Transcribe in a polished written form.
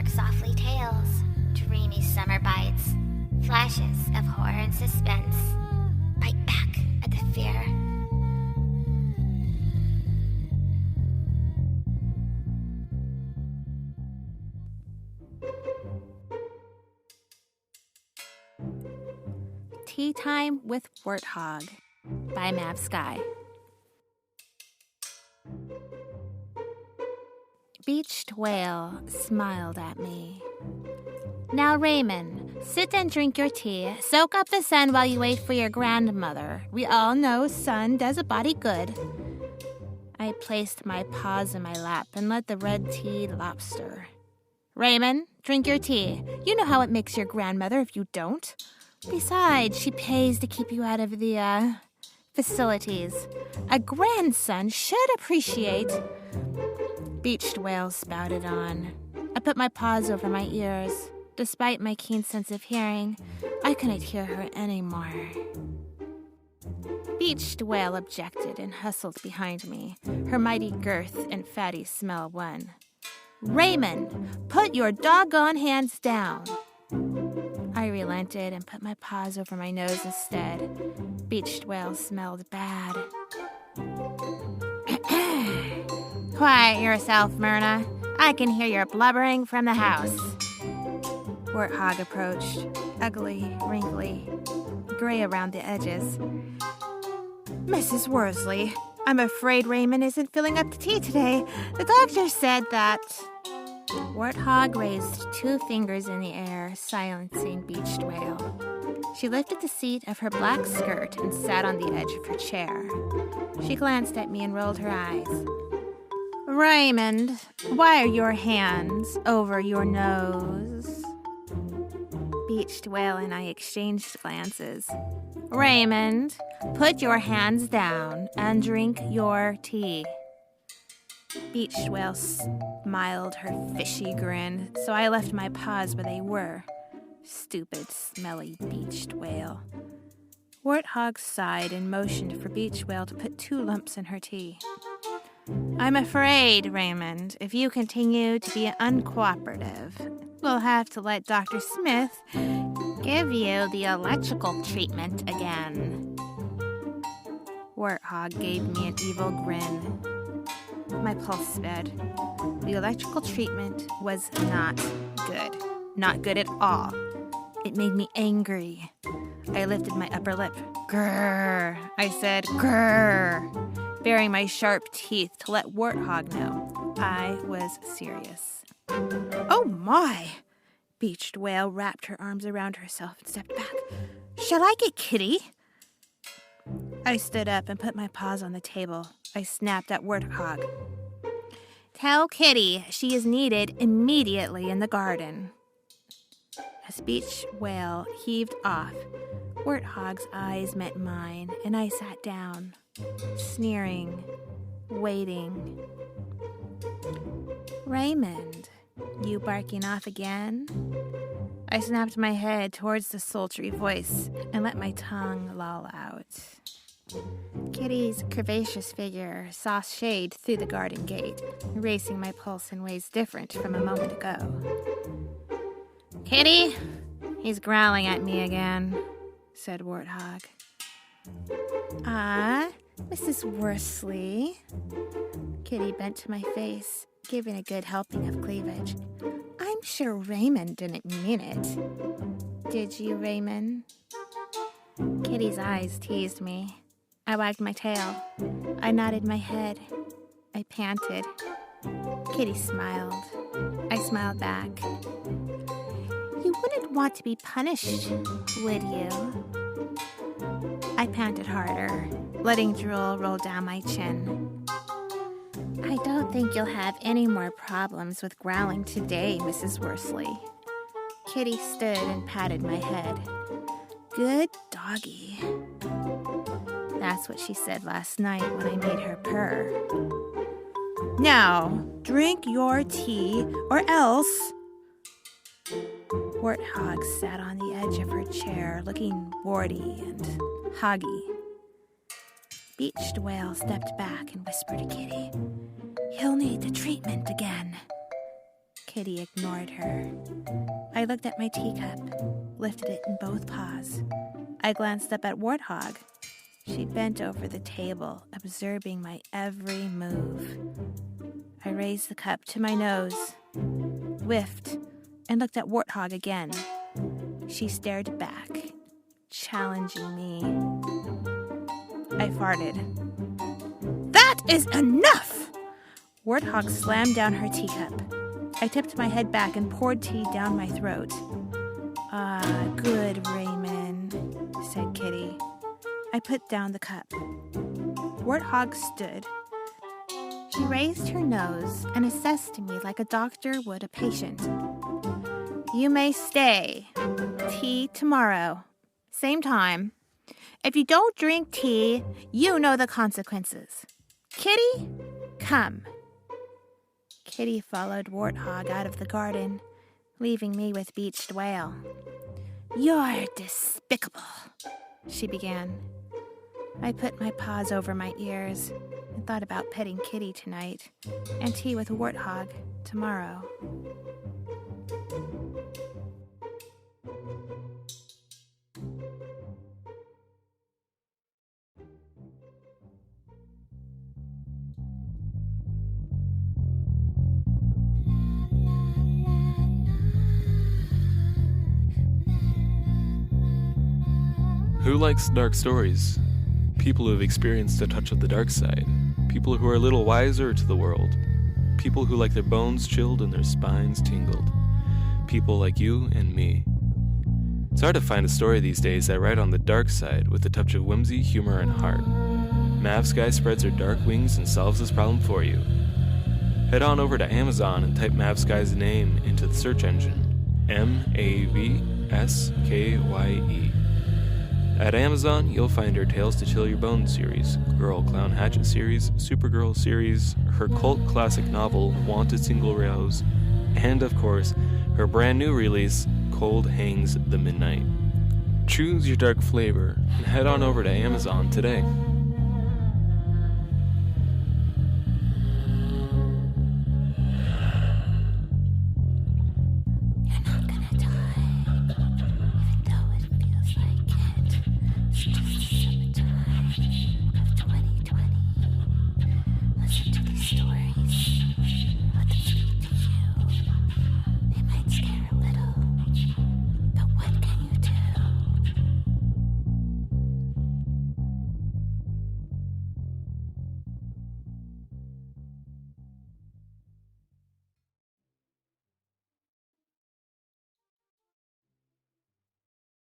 bark softly tales, dreamy summer bites, flashes of horror and suspense. Bite back at the fear. Tea Time with Warthog by Mav Sky. Beached Whale smiled at me. Now, Raymond, sit and drink your tea. Soak up the sun while you wait for your grandmother. We all know sun does a body good. I placed my paws in my lap and let the red-teed lobster. Raymond, drink your tea. You know how it makes your grandmother if you don't. Besides, she pays to keep you out of the, facilities. A grandson should appreciate. Beached Whale spouted on. I put my paws over my ears. Despite my keen sense of hearing, I couldn't hear her anymore. Beached Whale objected and hustled behind me. Her mighty girth and fatty smell won. Raymond, put your doggone hands down. I relented and put my paws over my nose instead. Beached Whale smelled bad. Quiet yourself, Myrna. I can hear your blubbering from the house. Warthog approached, ugly, wrinkly, gray around the edges. Mrs. Worsley, I'm afraid Raymond isn't feeling up to tea today. The doctor said that... Warthog raised 2 fingers in the air, silencing Beached Whale. She lifted the seat of her black skirt and sat on the edge of her chair. She glanced at me and rolled her eyes. Raymond, why are your hands over your nose? Beached Whale and I exchanged glances. Raymond, put your hands down and drink your tea. Beached Whale smiled her fishy grin, so I left my paws where they were. Stupid, smelly Beached Whale. Warthog sighed and motioned for Beached Whale to put 2 lumps in her tea. I'm afraid, Raymond, if you continue to be uncooperative, we'll have to let Dr. Smith give you the electrical treatment again. Warthog gave me an evil grin. My pulse sped. The electrical treatment was not good. Not good at all. It made me angry. I lifted my upper lip. Grrr, I said, grrr, baring my sharp teeth to let Warthog know I was serious. Oh my! Beached Whale wrapped her arms around herself and stepped back. Shall I get Kitty? I stood up and put my paws on the table. I snapped at Warthog. Tell Kitty she is needed immediately in the garden. As Beached Whale heaved off, Warthog's eyes met mine, and I sat down, sneering, waiting. Raymond, you barking off again? I snapped my head towards the sultry voice and let my tongue loll out. Kitty's curvaceous figure saw shade through the garden gate, racing my pulse in ways different from a moment ago. Kitty, he's growling at me again, said Warthog. Mrs. Worsley. Kitty bent to my face, giving a good helping of cleavage. I'm sure Raymond didn't mean it. Did you, Raymond? Kitty's eyes teased me. I wagged my tail. I nodded my head. I panted. Kitty smiled. I smiled back. You wouldn't want to be punished, would you? I panted harder, letting drool roll down my chin. I don't think you'll have any more problems with growling today, Mrs. Worsley. Kitty stood and patted my head. Good doggy. That's what she said last night when I made her purr. Now, drink your tea or else... Warthog sat on the edge of her chair, looking warty and hoggy. Beached Whale stepped back and whispered to Kitty, He'll need the treatment again. Kitty ignored her. I looked at my teacup, lifted it in both paws. I glanced up at Warthog. She bent over the table, observing my every move. I raised the cup to my nose, whiffed, and looked at Warthog again. She stared back, challenging me. I farted. "That is enough!" Warthog slammed down her teacup. I tipped my head back and poured tea down my throat. "Ah, good, Raymond," said Kitty. I put down the cup. Warthog stood. She raised her nose and assessed me like a doctor would a patient. "You may stay. Tea tomorrow. Same time. If you don't drink tea, you know the consequences. Kitty, come." Kitty followed Warthog out of the garden, leaving me with Beached Whale. "You're despicable," she began. I put my paws over my ears and thought about petting Kitty tonight and tea with Warthog tomorrow. Who likes dark stories? People who have experienced a touch of the dark side. People who are a little wiser to the world. People who like their bones chilled and their spines tingled. People like you and me. It's hard to find a story these days that write on the dark side with a touch of whimsy, humor, and heart. Mav Sky spreads her dark wings and solves this problem for you. Head on over to Amazon and type Mav Sky's name into the search engine. MAVSKYE. At Amazon, you'll find her Tales to Chill Your Bones series, Girl Clown Hatchet series, Supergirl series, her cult classic novel, Wanted Single Rose, and of course, her brand new release, Cold Hangs the Midnight. Choose your dark flavor and head on over to Amazon today.